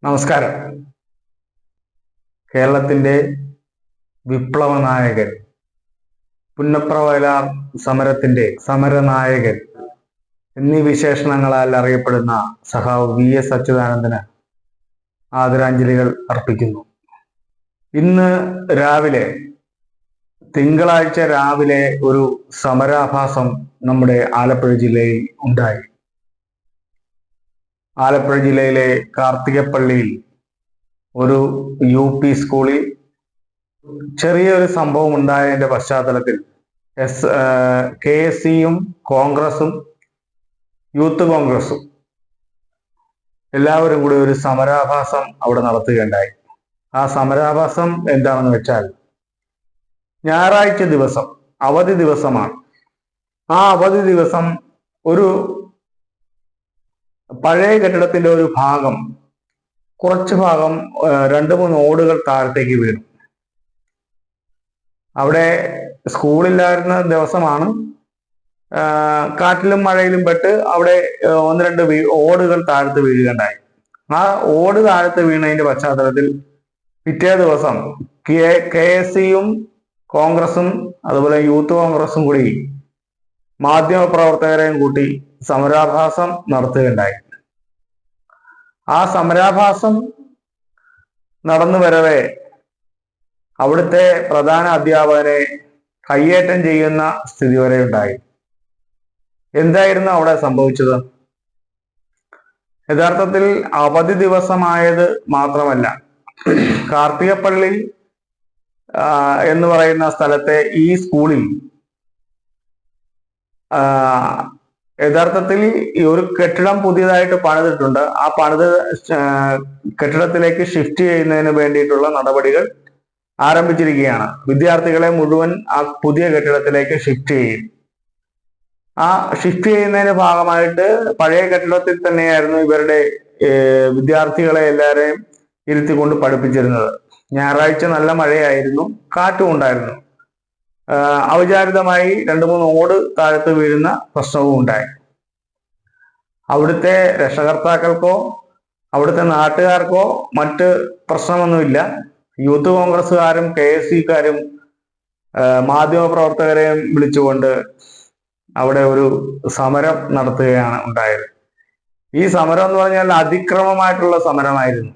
നമസ്കാരം. കേരളത്തിന്റെ വിപ്ലവ നായകൻ, പുന്നപ്ര വയലാർ സമരത്തിന്റെ സമരനായകൻ എന്നീ വിശേഷണങ്ങളാൽ അറിയപ്പെടുന്ന സഖാവ് VS അച്യുതാനന്ദന് ആദരാഞ്ജലികൾ അർപ്പിക്കുന്നു. ഇന്ന് രാവിലെ, തിങ്കളാഴ്ച രാവിലെ ഒരു സമരാഭാസം നമ്മുടെ ആലപ്പുഴ ജില്ലയിൽ ഉണ്ടായി. ആലപ്പുഴ ജില്ലയിലെ കാർത്തികപ്പള്ളിയിൽ ഒരു UP സ്കൂളിൽ ചെറിയൊരു സംഭവം ഉണ്ടായതിന്റെ പശ്ചാത്തലത്തിൽ KSCയും കോൺഗ്രസും യൂത്ത് കോൺഗ്രസും എല്ലാവരും കൂടി ഒരു സമരാഭാസം അവിടെ നടത്തുകയുണ്ടായി. ആ സമരാഭാസം എന്താണെന്ന് വെച്ചാൽ, ഞായറാഴ്ച ദിവസം അവധി ദിവസമാണ്. ആ അവധി ദിവസം ഒരു പഴയ കെട്ടിടത്തിന്റെ ഒരു ഭാഗം, കുറച്ച് ഭാഗം 2-3 ഓടുകൾ താഴത്തേക്ക് വീണു. അവിടെ സ്കൂളില്ലായിരുന്ന ദിവസമാണ്. കാറ്റിലും മഴയിലും പെട്ട് അവിടെ 1-2 ഓടുകൾ താഴത്ത് വീഴുകയുണ്ടായി. ആ ഓട് താഴത്ത് വീണതിന്റെ പശ്ചാത്തലത്തിൽ പിറ്റേ ദിവസം KSCയും കോൺഗ്രസും അതുപോലെ യൂത്ത് കോൺഗ്രസും കൂടി മാധ്യമപ്രവർത്തകരെയും കൂട്ടി സമരാഭാസം നടത്തുകയുണ്ടായി. ആ സമരാഭാസം നടന്നു വരവെ അവിടുത്തെ പ്രധാന അധ്യാപകനെ കയ്യേറ്റം ചെയ്യുന്ന സ്ഥിതി വരെ ഉണ്ടായി. എന്തായിരുന്നു അവിടെ സംഭവിച്ചത്? യഥാർത്ഥത്തിൽ അവധി ദിവസമായത് മാത്രമല്ല, കാർത്തികപ്പള്ളി എന്ന് പറയുന്ന സ്ഥലത്തെ ഈ സ്കൂളിൽ യഥാർത്ഥത്തിൽ ഒരു കെട്ടിടം പുതിയതായിട്ട് പണിതിട്ടുണ്ട്. ആ പണിത് കെട്ടിടത്തിലേക്ക് ഷിഫ്റ്റ് ചെയ്യുന്നതിന് വേണ്ടിയിട്ടുള്ള നടപടികൾ ആരംഭിച്ചിരിക്കുകയാണ്. വിദ്യാർത്ഥികളെ മുഴുവൻ ആ പുതിയ കെട്ടിടത്തിലേക്ക് ഷിഫ്റ്റ് ചെയ്യും. ആ ഷിഫ്റ്റ് ചെയ്യുന്നതിന്റെ ഭാഗമായിട്ട് പഴയ കെട്ടിടത്തിൽ തന്നെയായിരുന്നു ഇവരുടെ വിദ്യാർത്ഥികളെ എല്ലാവരെയും ഇരുത്തിക്കൊണ്ട് പഠിപ്പിച്ചിരുന്നത്. ഞായറാഴ്ച നല്ല മഴയായിരുന്നു, കാറ്റും ഉണ്ടായിരുന്നു. അവിചാരിതമായി 2-3 ഓട് താഴത്ത് വീഴുന്ന പ്രശ്നവും ഉണ്ടായി. അവിടുത്തെ രക്ഷകർത്താക്കൾക്കോ അവിടുത്തെ നാട്ടുകാർക്കോ മറ്റ് പ്രശ്നമൊന്നുമില്ല. യൂത്ത് കോൺഗ്രസ്സുകാരും KSCക്കാരും മാധ്യമപ്രവർത്തകരെയും വിളിച്ചുകൊണ്ട് അവിടെ ഒരു സമരം നടത്തുകയാണ് ഉണ്ടായത്. ഈ സമരം എന്ന് പറഞ്ഞാൽ അതിക്രമമായിട്ടുള്ള സമരമായിരുന്നു.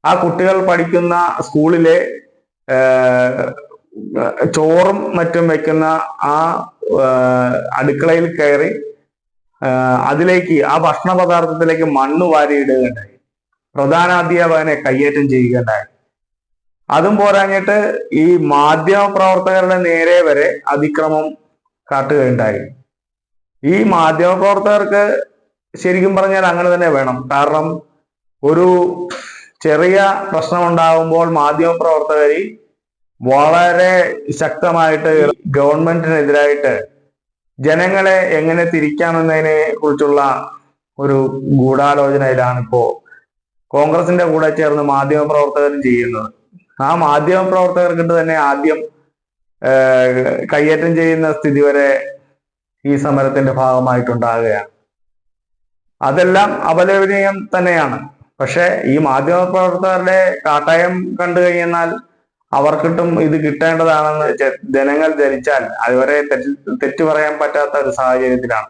ആ കുട്ടികൾ പഠിക്കുന്ന സ്കൂളിലെ ചോറും മറ്റും വെക്കുന്ന ആ അടുക്കളയിൽ കയറി അതിലേക്ക്, ആ ഭക്ഷണ പദാർത്ഥത്തിലേക്ക് മണ്ണ് വാരിയിടുകയുണ്ടായി. പ്രധാനാധ്യാപകനെ കയ്യേറ്റം ചെയ്യുകയുണ്ടായി. അതും പോരാഞ്ഞിട്ട് ഈ മാധ്യമപ്രവർത്തകരുടെ നേരെ വരെ അതിക്രമം കാട്ടുകയുണ്ടായി. ഈ മാധ്യമപ്രവർത്തകർക്ക് ശരിക്കും പറഞ്ഞാൽ അങ്ങനെ തന്നെ വേണം. കാരണം ഒരു ചെറിയ പ്രശ്നമുണ്ടാകുമ്പോൾ മാധ്യമപ്രവർത്തകർ വളരെ ശക്തമായിട്ട് ഗവൺമെന്റിനെതിരായിട്ട് ജനങ്ങളെ എങ്ങനെ തിരിക്കാമെന്നതിനെ കുറിച്ചുള്ള ഒരു ഗൂഢാലോചനയിലാണ് ഇപ്പോ കോൺഗ്രസിന്റെ കൂടെ ചേർന്ന് മാധ്യമപ്രവർത്തകരും ചെയ്യുന്നത്. ആ മാധ്യമപ്രവർത്തകർക്കിട്ട് തന്നെ ആദ്യം കയ്യേറ്റം ചെയ്യുന്ന സ്ഥിതി വരെ ഈ സമരത്തിന്റെ ഭാഗമായിട്ടുണ്ടാകുകയാണ്. അതെല്ലാം അപലപനീയം തന്നെയാണ്. പക്ഷെ ഈ മാധ്യമപ്രവർത്തകരുടെ കാട്ടായം കണ്ടു കഴിഞ്ഞാൽ അവർക്കിട്ടും ഇത് കിട്ടേണ്ടതാണെന്ന് ജനങ്ങൾ ധരിച്ചാൽ അതുവരെ തെറ്റു പറയാൻ പറ്റാത്ത ഒരു സാഹചര്യത്തിലാണ്.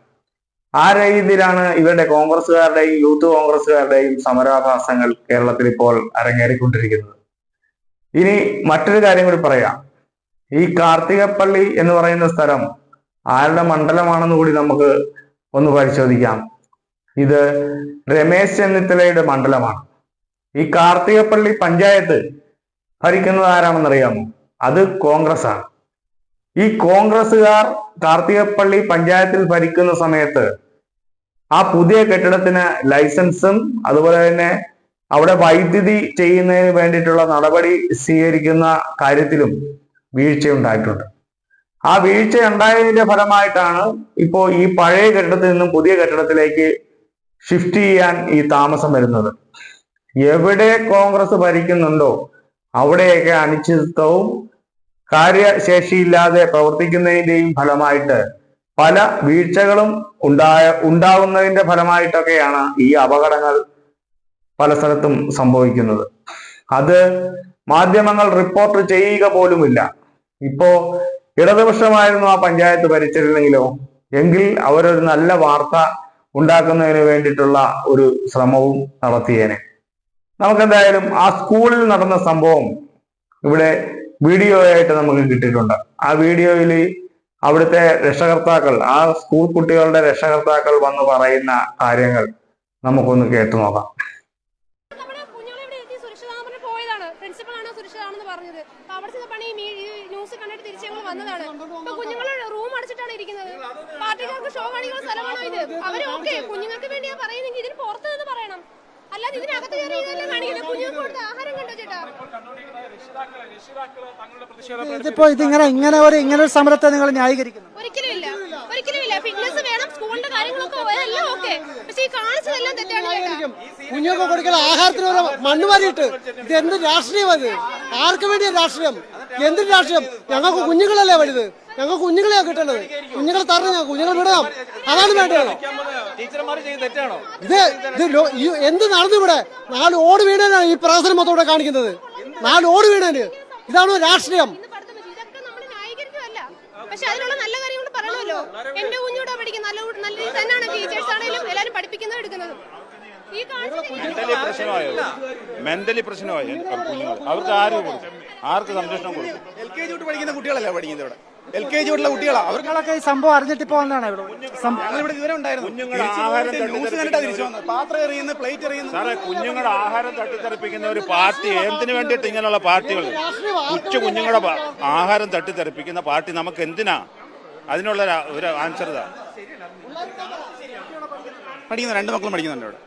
ആ രീതിയിലാണ് ഇവരുടെ കോൺഗ്രസ്സുകാരുടെയും യൂത്ത് കോൺഗ്രസ്സുകാരുടെയും സമരാഭാസങ്ങൾ കേരളത്തിൽ ഇപ്പോൾ അരങ്ങേറിക്കൊണ്ടിരിക്കുന്നത്. ഇനി മറ്റൊരു കാര്യം കൂടി പറയാം. ഈ കാർത്തികപ്പള്ളി എന്ന് പറയുന്ന സ്ഥലം ആരുടെ മണ്ഡലമാണെന്ന് കൂടി നമുക്ക് ഒന്ന് പരിശോധിക്കാം. ഇത് രമേശ് ചെന്നിത്തലയുടെ മണ്ഡലമാണ്. ഈ കാർത്തികപ്പള്ളി പഞ്ചായത്ത് ഭരിക്കുന്നത് ആരാണെന്നറിയാമോ? അത് കോൺഗ്രസ് ആണ്. ഈ കോൺഗ്രസ്സുകാർ കാർത്തികപ്പള്ളി പഞ്ചായത്തിൽ ഭരിക്കുന്ന സമയത്ത് ആ പുതിയ കെട്ടിടത്തിന് ലൈസൻസും അതുപോലെ തന്നെ അവിടെ വൈദ്യുതി ചെയ്യുന്നതിന് വേണ്ടിയിട്ടുള്ള നടപടി സ്വീകരിക്കുന്ന കാര്യത്തിലും വീഴ്ച ഉണ്ടായിട്ടുണ്ട്. ആ വീഴ്ച ഉണ്ടായതിന്റെ ഫലമായിട്ടാണ് ഇപ്പോ ഈ പഴയ കെട്ടിടത്തിൽ നിന്നും പുതിയ കെട്ടിടത്തിലേക്ക് ഷിഫ്റ്റ് ചെയ്യാൻ ഈ താമസം വരുന്നത്. എവിടെ കോൺഗ്രസ് ഭരിക്കുന്നുണ്ടോ അവിടെയൊക്കെ അനിശ്ചിതത്വവും കാര്യശേഷിയില്ലാതെ പ്രവർത്തിക്കുന്നതിന്റെയും ഫലമായിട്ട് പല വീഴ്ചകളും ഉണ്ടാകുന്നതിന്റെ ഫലമായിട്ടൊക്കെയാണ് ഈ അപകടങ്ങൾ പല സ്ഥലത്തും സംഭവിക്കുന്നത്. അത് മാധ്യമങ്ങൾ റിപ്പോർട്ട് ചെയ്യുക പോലുമില്ല. ഇപ്പോ ഇടതുപക്ഷമായിരുന്നു ആ പഞ്ചായത്ത് ഭരിച്ചിരുന്നെങ്കിലോ എങ്കിൽ അവരൊരു നല്ല വാർത്ത ഉണ്ടാക്കുന്നതിന് വേണ്ടിയിട്ടുള്ള ഒരു ശ്രമവും നടത്തിയേനെ. നമുക്കെന്തായാലും ആ സ്കൂളിൽ നടന്ന സംഭവം ഇവിടെ വീഡിയോ ആയിട്ട് നമുക്ക് കിട്ടിയിട്ടുണ്ട്. ആ വീഡിയോയിൽ അവിടുത്തെ രക്ഷകർത്താക്കൾ, ആ സ്കൂൾ കുട്ടികളുടെ രക്ഷകർത്താക്കൾ വന്ന് പറയുന്ന കാര്യങ്ങൾ നമുക്കൊന്ന് കേട്ടു നോക്കാം. കുഞ്ഞുങ്ങൾക്ക് വേണ്ടിയാ പറയുന്നെങ്കിൽ ഇതിന് പുറത്ത് നിന്ന് പറയണം, അല്ലാതെ ഇതിനകത്ത് ഇതിപ്പോ ഇങ്ങനെ ഒരു സമരത്തെ നിങ്ങൾ ന്യായീകരിക്കുന്നു? ഒരിക്കലുമില്ല. ഫിറ്റ്നസ് വേണം, സ്കൂളിന്റെ കാര്യങ്ങളൊക്കെ എല്ലാം ഓക്കെ, പക്ഷെ ഈ കാണിച്ചതെല്ലാം തെറ്റാണ്. കുഞ്ഞുങ്ങൾക്ക് കൊടുക്കുന്ന ആഹാരത്തിന് മണ്ണ് വാരിയിട്ട് ഇത് എന്ത് രാഷ്ട്രീയം? അത് ആർക്ക് വേണ്ടിയ രാഷ്ട്രീയം? എന്തൊരു രാഷ്ട്രീയം? ഞങ്ങൾക്ക് കുഞ്ഞുങ്ങളല്ലേ വലുത്, ഞങ്ങൾക്ക് കുഞ്ഞുങ്ങളെയാ കിട്ടേണ്ടത്. കുഞ്ഞുങ്ങൾ തരണം, കുഞ്ഞുങ്ങൾ വിടണം, അതാണ് വേണ്ടത്. ഇത് എന്ത് നടന്നു ഇവിടെ? 4 ഓട് വീണാനാണ് ഈ പ്രഹസനം മൊത്തം ഇവിടെ കാണിക്കുന്നത്. 4 ഓട് വീണാന് ഇതാണോ രാഷ്ട്രീയം? പക്ഷെ അതിനുള്ള നല്ല കാര്യങ്ങൾ പറയണമല്ലോ. എന്റെ കുഞ്ഞൂടെ പഠിക്കുന്ന നല്ല രീതിയിൽ തന്നെയാണ് ടീച്ചേഴ്സ് ആണെങ്കിലും എല്ലാവരും പഠിപ്പിക്കുന്നത് എടുക്കുന്നത്. മെന്റലി പ്രശ്നമായി കുഞ്ഞുങ്ങൾ, അവർക്ക് ആർക്ക് സംരക്ഷണം കൊടുക്കും? LKG തൊട്ട് പഠിക്കുന്ന കുട്ടികളല്ല പഠിക്കുന്നത് ഇവിടെ. LKG തൊട്ടുള്ള കുട്ടികളാണ്. അവർക്കൊക്കെ ഈ സംഭവം അറിഞ്ഞിട്ട് പോകുന്നതാണ്. കുഞ്ഞുങ്ങളുടെ ആഹാരം തട്ടിത്തെറിപ്പിക്കുന്ന ഒരു പാർട്ടി എന്തിനു വേണ്ടിയിട്ട് ഇങ്ങനെയുള്ള പാർട്ടികൾ? കുഞ്ഞുങ്ങളുടെ ആഹാരം തട്ടിത്തെറിപ്പിക്കുന്ന പാർട്ടി നമുക്ക് എന്തിനാ? അതിനുള്ള ഒരു ആൻസർ ഇതാ. പഠിക്കുന്ന 2 മക്കളും പഠിക്കുന്നുണ്ട് ഇവിടെ.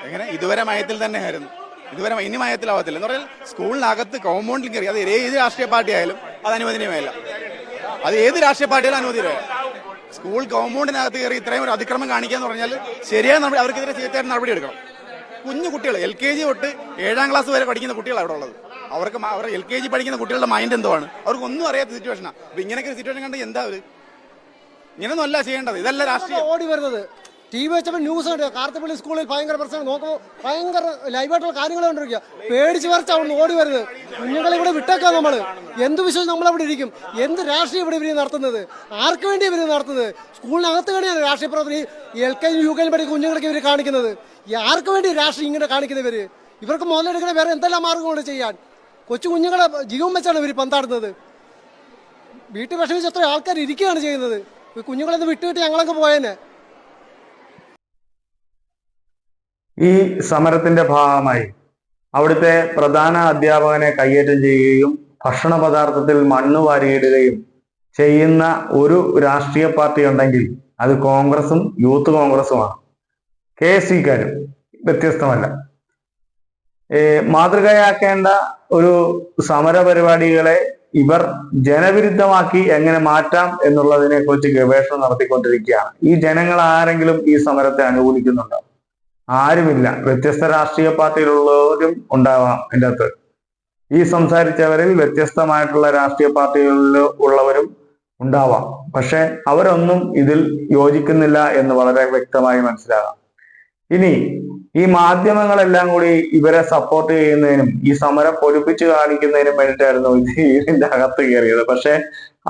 എങ്ങനെ ഇതുവരെ മയത്തിൽ തന്നെ ആയിരുന്നു, ഇതുവരെ ഇനി മയത്തിലാവത്തില്ല എന്ന് പറഞ്ഞാൽ സ്കൂളിനകത്ത് കോമ്പൗണ്ടിൽ കയറി അത് ഏത് രാഷ്ട്രീയ പാർട്ടി ആയാലും അത് അനുവദനീയമല്ല. അത് ഏത് രാഷ്ട്രീയ പാർട്ടിയാലും അനുവദനീയമല്ല. സ്കൂൾ കോമ്പൗണ്ടിനകത്ത് കയറി ഇത്രയും ഒരു അതിക്രമം കാണിക്കാന്ന് പറഞ്ഞാൽ ശരിയായ അവർക്കെതിരെ തീർച്ചയായും നടപടി എടുക്കണം. കുഞ്ഞു കുട്ടികൾ LKG തൊട്ട് 7ാം ക്ലാസ് വരെ പഠിക്കുന്ന കുട്ടികളാണ് അവിടെ ഉള്ളത്. അവർക്ക് അവർ LKG പഠിക്കുന്ന കുട്ടികളുടെ മൈൻഡ് എന്തുവാണ്? അവർക്ക് ഒന്നും അറിയാത്ത സിറ്റുവേഷനാണ്. അപ്പൊ ഇങ്ങനെയൊക്കെ സിറ്റുവേഷൻ കണ്ട് എന്താ അവര് ഇങ്ങനൊന്നും അല്ല ചെയ്യേണ്ടത്. ഇതല്ല രാഷ്ട്രീയം. ഓടി വരുന്നത് TV വെച്ചപ്പോൾ ന്യൂസ് ഉണ്ട്, കാർത്തിപ്പള്ളി സ്കൂളിൽ ഭയങ്കര പ്രശ്നം, നോക്കുമ്പോൾ ഭയങ്കര ലൈവായിട്ടുള്ള കാര്യങ്ങൾ കണ്ടിരിക്കുക. പേടിച്ച് പറിച്ചാണ് ഓടി വരുന്നത്. കുഞ്ഞുങ്ങളെ ഇവിടെ വിട്ടേക്കാം. നമ്മൾ എന്ത് വിശ്വസിച്ച് നമ്മളവിടെ ഇരിക്കും? എന്ത് രാഷ്ട്രീയം ഇവിടെ ഇവർ നടത്തുന്നത്? ആർക്ക് വേണ്ടി ഇവർ നടത്തുന്നത്? സ്കൂളിനകത്ത് വേണ്ടിയാണ് രാഷ്ട്രീയ പ്രവർത്തനം. LKG UKG പഠിക്കുന്ന കുഞ്ഞുങ്ങൾക്ക് ഇവർ കാണിക്കുന്നത്. ആർക്ക് വേണ്ടി രാഷ്ട്രീയം ഇങ്ങനെ കാണിക്കുന്നത്? ഇവർക്ക് മുതലെടുക്കുന്ന വേറെ എന്തെല്ലാം മാർഗങ്ങളുണ്ട് ചെയ്യാൻ? കൊച്ചു കുഞ്ഞുങ്ങളെ ജീവൻ വെച്ചാണ് ഇവർ പന്താടുന്നത്. വീട്ടിൽ വിഷമിച്ച് എത്ര ആൾക്കാർ ഇരിക്കുകയാണ് ചെയ്യുന്നത്. കുഞ്ഞുങ്ങളെന്ന് വിട്ടുകിട്ട് ഞങ്ങളങ്ങ് പോയേനെ. ഈ സമരത്തിന്റെ ഭാഗമായി അവിടുത്തെ പ്രധാന അധ്യാപകനെ കയ്യേറ്റം ചെയ്യുകയും ഭക്ഷണ പദാർത്ഥത്തിൽ മണ്ണ് വാരിയിടുകയും ചെയ്യുന്ന ഒരു രാഷ്ട്രീയ പാർട്ടി ഉണ്ടെങ്കിൽ അത് കോൺഗ്രസും യൂത്ത് കോൺഗ്രസുമാണ്. KSCക്കാരും വ്യത്യസ്തമല്ല. മാതൃകയാക്കേണ്ട ഒരു സമര പരിപാടികളെ ഇവർ ജനവിരുദ്ധമാക്കി എങ്ങനെ മാറ്റാം എന്നുള്ളതിനെ കുറിച്ച് ഗവേഷണം നടത്തിക്കൊണ്ടിരിക്കുകയാണ്. ഈ ജനങ്ങൾ ആരെങ്കിലും ഈ സമരത്തെ അനുകൂലിക്കുന്നുണ്ടോ? ആരുമില്ല. വ്യത്യസ്ത രാഷ്ട്രീയ പാർട്ടിയിലുള്ളവരും ഉണ്ടാവാം എൻ്റെ അകത്ത്. ഈ സംസാരിച്ചവരിൽ വ്യത്യസ്തമായിട്ടുള്ള രാഷ്ട്രീയ പാർട്ടികളിൽ ഉള്ളവരും ഉണ്ടാവാം. പക്ഷെ അവരൊന്നും ഇതിൽ യോജിക്കുന്നില്ല എന്ന് വളരെ വ്യക്തമായി മനസ്സിലാകാം. ഇനി ഈ മാധ്യമങ്ങളെല്ലാം കൂടി ഇവരെ സപ്പോർട്ട് ചെയ്യുന്നതിനും ഈ സമരം പൊലിപ്പിച്ചു കാണിക്കുന്നതിനും വേണ്ടിയിട്ടായിരുന്നു ഇതിന്റെ അകത്ത് കയറിയത്. പക്ഷെ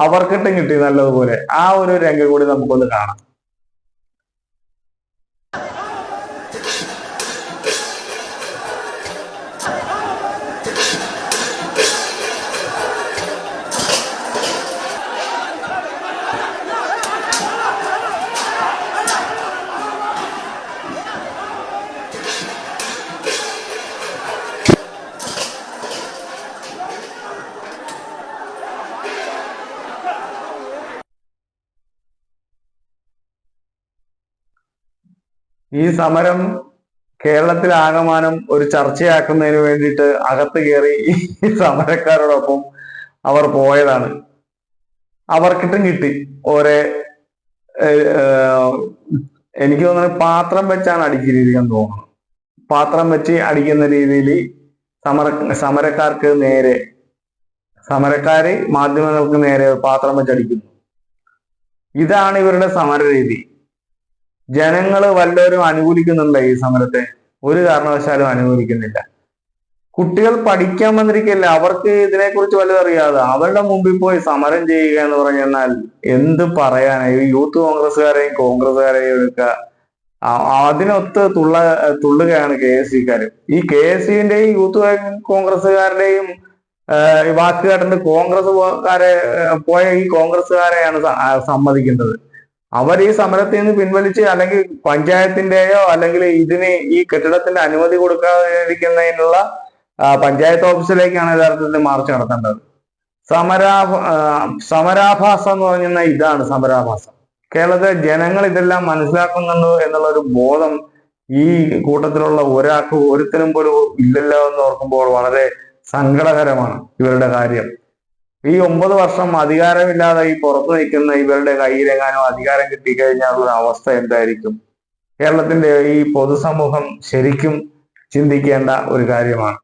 അവർക്കിട്ടും കിട്ടി നല്ലതുപോലെ. ആ ഒരു രംഗം കൂടി നമുക്കൊന്ന് കാണാം. ഈ സമരം കേരളത്തിലാകമാനം ഒരു ചർച്ചയാക്കുന്നതിന് വേണ്ടിയിട്ട് അകത്ത് കയറി ഈ സമരക്കാരോടൊപ്പം അവർ പോയതാണ്. അവർക്കിട്ടും കിട്ടി. എനിക്ക് തോന്നുന്നത് പാത്രം വെച്ചാണ് അടിച്ചിരിക്കുന്നത് തോന്നുന്നു. പാത്രം വെച്ച് അടിക്കുന്ന രീതിയിൽ സമരക്കാർക്ക് നേരെ, സമരക്കാര് മാധ്യമങ്ങൾക്ക് നേരെ പാത്രം വെച്ചടിക്കുന്നു. ഇതാണ് ഇവരുടെ സമര രീതി. ജനങ്ങൾ വല്ലവരും അനുകൂലിക്കുന്നുണ്ടോ ഈ സമരത്തെ? ഒരു കാരണവശാലും അനുകൂലിക്കുന്നില്ല. കുട്ടികൾ പഠിക്കാൻ വന്നിരിക്കല്ല, അവർക്ക് ഇതിനെക്കുറിച്ച് വല്ലതും അറിയാതെ അവരുടെ മുമ്പിൽ പോയി സമരം ചെയ്യുക എന്ന് പറഞ്ഞാൽ എന്ത് പറയാനാ? ഈ യൂത്ത് കോൺഗ്രസ്സുകാരെയും കോൺഗ്രസ്സുകാരെയും ഒക്കെ അതിനൊത്ത് തുള്ളുകയാണ് KSCക്കാര്. ഈ KSCന്റെയും യൂത്ത് കോൺഗ്രസ്സുകാരുടെയും വാക്ക് കേട്ടിട്ട് പോയ ഈ കോൺഗ്രസ്സുകാരെയാണ് സമ്മതിക്കേണ്ടത്. അവർ ഈ സമരത്തിൽ നിന്ന് പിൻവലിച്ച് അല്ലെങ്കിൽ പഞ്ചായത്തിന്റെയോ അല്ലെങ്കിൽ ഈ കെട്ടിടത്തിന്റെ അനുമതി കൊടുക്കാതിരിക്കുന്നതിനുള്ള പഞ്ചായത്ത് ഓഫീസിലേക്കാണ് യഥാർത്ഥത്തിൽ മാർച്ച് നടത്തേണ്ടത്. സമരാഭാസം എന്ന് പറഞ്ഞാൽ ഇതാണ് സമരാഭാസം. കേരളത്തിലെ ജനങ്ങൾ ഇതെല്ലാം മനസ്സിലാക്കുന്നുണ്ട് എന്നുള്ള ഒരു ബോധം ഈ കൂട്ടത്തിലുള്ള ഒരുത്തരും പോലും ഇല്ലല്ലോ എന്ന് ഓർക്കുമ്പോൾ വളരെ സങ്കടകരമാണ് ഇവരുടെ കാര്യം. ഈ 9 വർഷം അധികാരമില്ലാതെ ഈ പുറത്തു നിൽക്കുന്ന ഇവരുടെ കയ്യിലെങ്ങാനും അധികാരം കിട്ടിക്കഴിഞ്ഞാലുള്ള അവസ്ഥ എന്തായിരിക്കും? കേരളത്തിന്റെ ഈ പൊതുസമൂഹം ശരിക്കും ചിന്തിക്കേണ്ട ഒരു കാര്യമാണ്.